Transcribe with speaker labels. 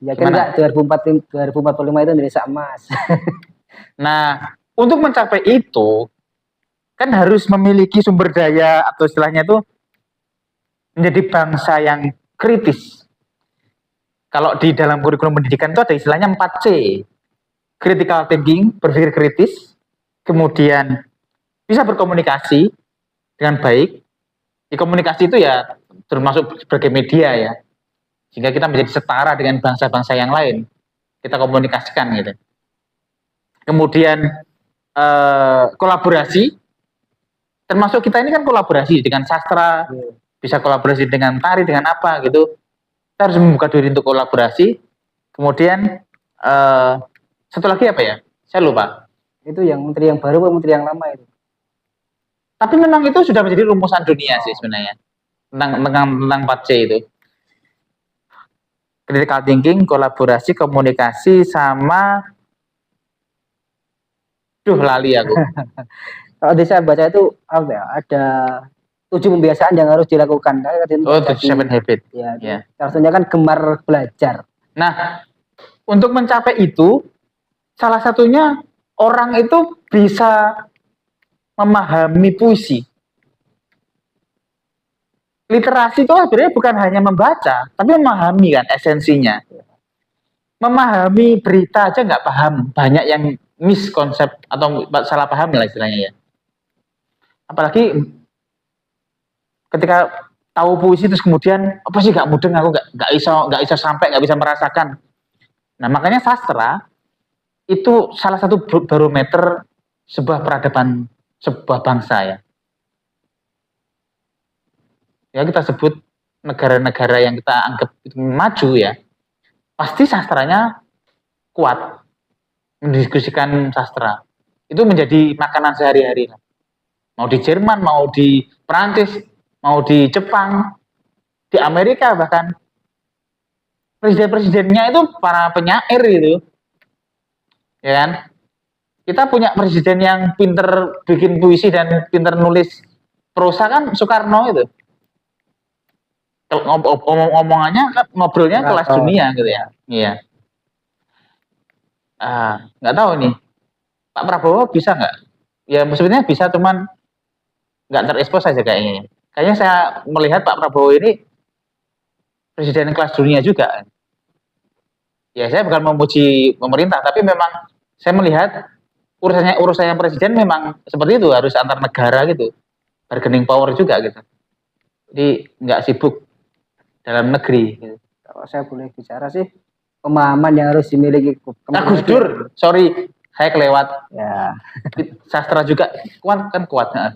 Speaker 1: Yakin nggak 2045 itu Indonesia emas?
Speaker 2: Nah, untuk mencapai itu kan harus memiliki sumber daya atau istilahnya itu menjadi bangsa yang kritis. Kalau di dalam kurikulum pendidikan itu ada istilahnya 4C. Critical thinking, berpikir kritis, kemudian bisa berkomunikasi dengan baik. Di komunikasi itu ya termasuk berbagai media ya. Sehingga kita menjadi setara dengan bangsa-bangsa yang lain. Kita komunikasikan gitu. Kemudian kolaborasi, termasuk kita ini kan kolaborasi dengan sastra, bisa kolaborasi dengan tari, dengan apa gitu. Kita harus membuka diri untuk kolaborasi. Kemudian satu lagi apa ya? Saya lupa.
Speaker 1: Itu yang menteri yang baru atau menteri yang lama itu?
Speaker 2: Tapi memang itu sudah menjadi rumusan dunia sih sebenarnya. Tentang 4C itu. Critical thinking, kolaborasi, komunikasi, sama lali aku.
Speaker 1: Kalau saya baca itu apa ya? Ada 7 pembiasaan yang harus dilakukan.
Speaker 2: 7 habit.
Speaker 1: Ya. Contohnya kan gemar belajar.
Speaker 2: Nah, untuk mencapai itu, salah satunya orang itu bisa memahami puisi. Literasi itu sebenarnya bukan hanya membaca, tapi memahami kan esensinya. Memahami berita aja nggak paham, banyak yang miskonsep atau salah paham lah istilahnya ya. Apalagi ketika tahu puisi terus kemudian apa sih gak mudeng, aku nggak bisa sampai, nggak bisa merasakan. Nah makanya sastra itu salah satu barometer sebuah peradaban sebuah bangsa ya. Ya kita sebut negara-negara yang kita anggap itu maju ya, pasti sastranya kuat, mendiskusikan sastra. Itu menjadi makanan sehari-hari. Mau di Jerman, mau di Perancis, mau di Jepang, di Amerika bahkan. Presiden-presidennya itu para penyair gitu. Ya kan? Kita punya presiden yang pinter bikin puisi dan pinter nulis prosa kan Soekarno itu. Omongannya ngobrolnya kelas dunia gitu ya. Iya. Nggak tahu nih Pak Prabowo bisa nggak? Ya maksudnya bisa, cuman nggak terekspos saja kayaknya. Kayaknya saya melihat Pak Prabowo ini presiden kelas dunia juga. Ya saya bukan memuji pemerintah, tapi memang saya melihat urusannya presiden memang seperti itu, harus antar negara gitu, bargaining power juga gitu. Jadi nggak sibuk dalam negeri. Gitu.
Speaker 1: Kalau saya boleh bicara sih, pemahaman yang harus dimiliki.
Speaker 2: Gus Dur, sorry, saya kelewat.
Speaker 1: Ya.
Speaker 2: Sastra juga kuat kan, kuat. Gimana?